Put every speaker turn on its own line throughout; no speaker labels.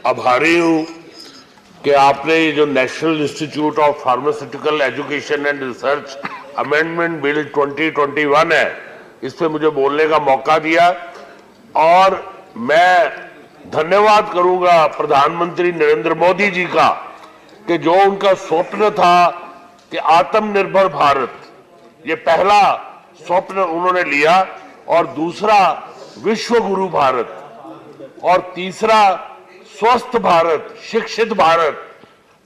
आभारी हूं कि आपने ये जो national institute of pharmaceutical education and research amendment bill 2021 है, इस पे मुझे बोलने का मौका दिया। और मैं धन्यवाद करूंगा प्रधानमंत्री नरेंद्र मोदी जी का कि जो उनका स्वप्न था कि आत्मनिर्भर भारत, ये पहला स्वप्न उन्होंने लिया, और दूसरा विश्व गुरु भारत, और तीसरा स्वस्थ भारत, शिक्षित भारत।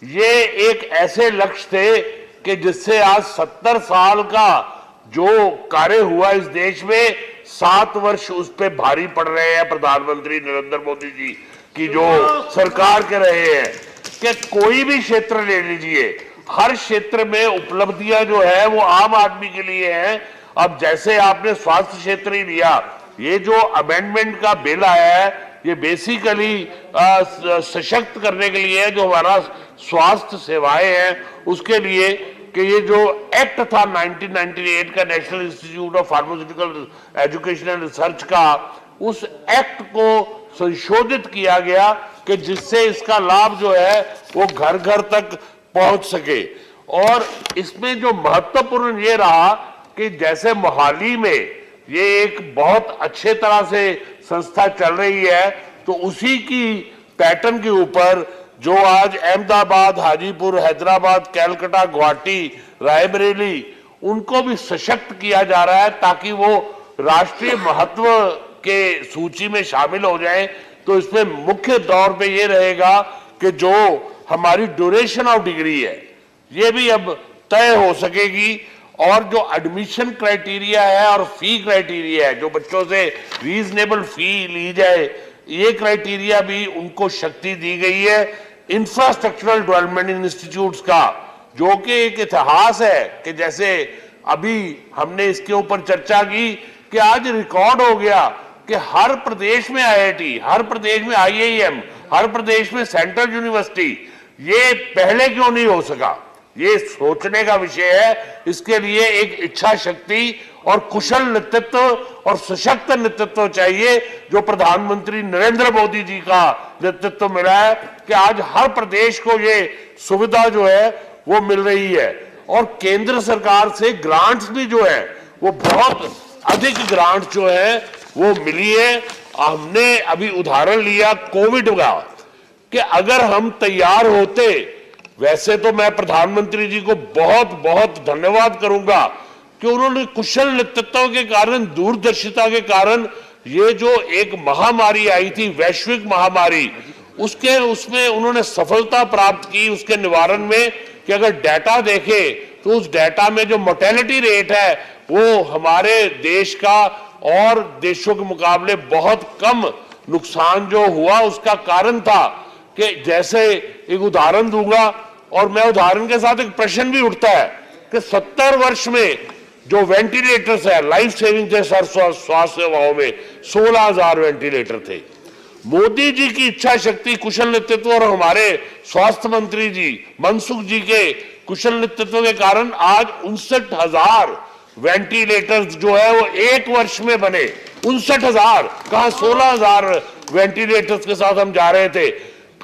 ये एक ऐसे लक्ष्य थे कि जिससे आज 70 साल का जो कार्य हुआ इस देश में, 7 वर्ष उस पे भारी पड़ रहे हैं प्रधानमंत्री नरेंद्र मोदी जी की जो सरकार के रहे हैं। कि कोई भी क्षेत्र ले लीजिए, हर क्षेत्र में उपलब्धियां जो है वो आम आदमी के लिए है। अब जैसे आपने स्वास्थ्य क्षेत्र ही लिया, ये जो अमेंडमेंट का बिल आया है, ये बेसिकली सशक्त करने के लिए है, जो हमारा स्वास्थ्य सेवाएं हैं उसके लिए, कि ये जो एक्ट था 1998 का, national institute of pharmaceutical education and research का, उस एक्ट को संशोधित किया गया कि जिससे इसका लाभ जो है वो घर घर तक पहुंच सके। और इसमें जो महत्वपूर्ण ये रहा कि जैसे मोहाली में ये एक बहुत अच्छे तरह से संस्था चल रही है, तो उसी की पैटर्न के ऊपर जो आज अहमदाबाद, हाजीपुर, हैदराबाद, कलकत्ता, गुवाहाटी, रायबरेली, उनको भी सशक्त किया जा रहा है ताकि वो राष्ट्रीय महत्व के सूची में शामिल हो जाए। तो इसमें मुख्य तौर पे ये रहेगा कि जो हमारी ड्यूरेशन ऑफ डिग्री है ये भी अब तय हो सकेगी, और जो एडमिशन क्राइटेरिया है और फी क्राइटेरिया है, जो बच्चों से रीजनेबल फी ली जाए, ये क्राइटेरिया भी उनको शक्ति दी गई है। इंफ्रास्ट्रक्चरल डेवलपमेंट इंस्टीट्यूट्स का जो कि एक इतिहास है कि जैसे अभी हमने इसके ऊपर चर्चा की कि आज रिकॉर्ड हो गया कि हर प्रदेश में IIT, हर प्रदेश में IIM, हर प्रदेश में सेंट्रल यूनिवर्सिटी। ये पहले क्यों नहीं हो सका, ये सोचने का विषय है। इसके लिए एक इच्छा शक्ति और कुशल नेतृत्व और सशक्त नेतृत्व चाहिए, जो प्रधानमंत्री नरेंद्र मोदी जी का नेतृत्व मिला है कि आज हर प्रदेश को ये सुविधा जो है वो मिल रही है। और केंद्र सरकार से ग्रांट्स भी जो है वो बहुत अधिक ग्रांट जो है वो मिली है। हमने अभी उदाहरण लिया कोविड का, कि अगर हम तैयार होते, वैसे तो मैं प्रधानमंत्री जी को बहुत बहुत धन्यवाद करूंगा कि उन्होंने कुशल नेतृत्व के कारण, दूरदर्शिता के कारण, ये जो एक महामारी आई थी, वैश्विक महामारी, उसमें उन्होंने सफलता प्राप्त की उसके निवारण में। कि अगर डाटा देखें तो उस डाटा में जो मोर्टेलिटी रेट है वो हमारे देश का और देशों के मुकाबले बहुत कम नुकसान जो हुआ, उसका कारण था कि जैसे एक उदाहरण दूंगा, और मैं उदाहरण के साथ एक प्रश्न भी उठता है कि 70 वर्ष में जो वेंटिलेटर्स है, लाइफ सेविंग थे सर स्वास्थ्य सेवाओं में, 16,000 वेंटिलेटर थे। मोदी जी की इच्छा शक्ति, कुशल नेतृत्व और हमारे स्वास्थ्य मंत्री जी मनसुख जी के कुशल नेतृत्व के कारण आज 59,000 वेंटिलेटर्स जो है वो एक वर्ष में बने। 59,000 कहां, 16,000 वेंटिलेटर्स के साथ हम जा रहे थे।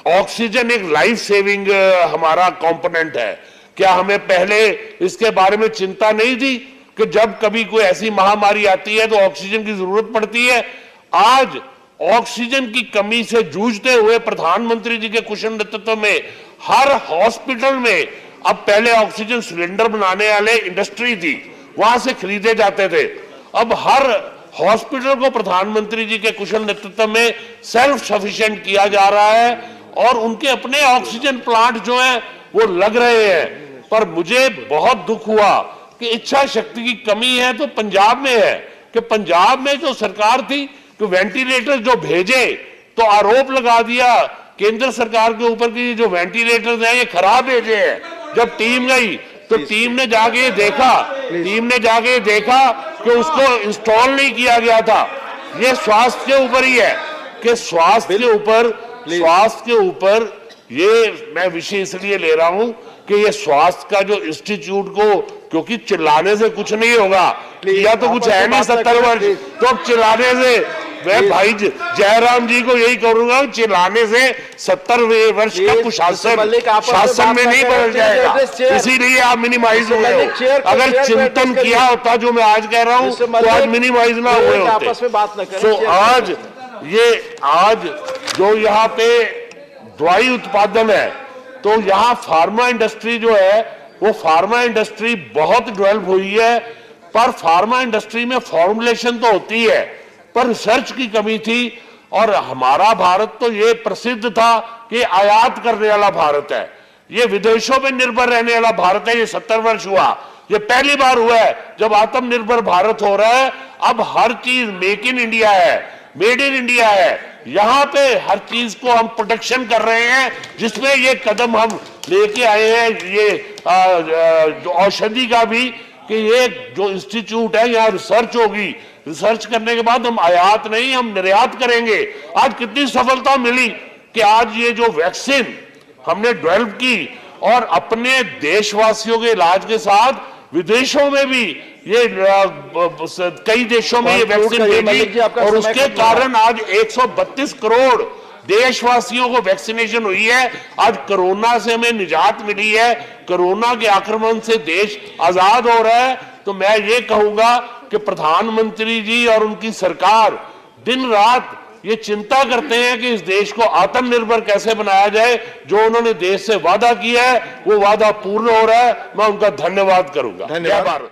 ऑक्सीजन एक लाइफ सेविंग हमारा कंपोनेंट है। क्या हमें पहले इसके बारे में चिंता नहीं थी कि जब कभी कोई ऐसी महामारी आती है तो ऑक्सीजन की जरूरत पड़ती है? आज ऑक्सीजन की कमी से जूझते हुए प्रधानमंत्री जी के कुशल नेतृत्व में हर हॉस्पिटल में, अब पहले ऑक्सीजन सिलेंडर बनाने वाले इंडस्ट्री थी, वहां से खरीदे जाते थे, अब हर हॉस्पिटल को प्रधानमंत्री जी के कुशल नेतृत्व में सेल्फ सफिशिएंट किया जा रहा है, और उनके अपने ऑक्सीजन प्लांट जो है वो लग रहे हैं। पर मुझे बहुत दुख हुआ कि इच्छा शक्ति की कमी है तो पंजाब में है, कि पंजाब में जो सरकार थी कि वेंटिलेटर जो भेजे, तो आरोप लगा दिया केंद्र सरकार के ऊपर कि जो वेंटिलेटर्स हैं ये खराब भेजे हैं। जब टीम गई तो टीम ने जाके देखा कि उसको इंस्टॉल नहीं किया गया था। ये स्वास्थ्य के ऊपर ही है कि स्वास्थ्य के ऊपर ये मैं विषय इसलिए ले रहा हूं कि ये स्वास्थ्य का जो इंस्टीट्यूट को, क्योंकि चिल्लाने से कुछ नहीं होगा, या तो कुछ है नहीं 70 वर्ष, तो अब चिल्लाने से मैं भाई जयराम जी को यही करूंगा, चिल्लाने से 70 वर्ष का कुशासन शासन में नहीं बदल जाएगा, इसीलिए आप मिनिमाइज हुए हो। अगर चिंतन किया होता जो मैं आज कह रहा हूं तो आज मिनिमाइज ना हुए होते। तो आज जो यहाँ पे दवाई उत्पादन है, तो यहाँ फार्मा इंडस्ट्री जो है वो फार्मा इंडस्ट्री बहुत डेवलप हुई है, पर फार्मा इंडस्ट्री में फॉर्मुलेशन तो होती है पर रिसर्च की कमी थी। और हमारा भारत तो ये प्रसिद्ध था कि आयात करने वाला भारत है, ये विदेशों पे निर्भर रहने वाला भारत है। ये 70 वर्ष हुआ, ये पहली बार हुआ है जब आत्मनिर्भर भारत हो रहा है। अब हर चीज मेक इन इंडिया है, मेड इन इंडिया है, यहां पे हर चीज को हम प्रोटेक्शन कर रहे हैं, जिसमें ये कदम हम लेके आए हैं। ये औषधि का भी कि ये जो इंस्टीट्यूट है यहाँ रिसर्च होगी, रिसर्च करने के बाद हम आयात नहीं हम निर्यात करेंगे। आज कितनी सफलता मिली कि आज ये जो वैक्सीन हमने डेवलप की और अपने देशवासियों के इलाज के साथ विदेशों में भी ये कई देशों में ये वैक्सीन भेजी और उसके कारण आज 132 करोड़ देशवासियों को वैक्सीनेशन हुई है। आज कोरोना से हमें निजात मिली है, कोरोना के आक्रमण से देश आजाद हो रहा है। तो मैं ये कहूंगा कि प्रधानमंत्री जी और उनकी सरकार दिन रात ये चिंता करते हैं कि इस देश को आत्मनिर्भर कैसे बनाया जाए। जो उन्होंने देश से वादा किया है वो वादा पूर्ण हो रहा है, मैं उनका धन्यवाद करूंगा।
धन्यवाद।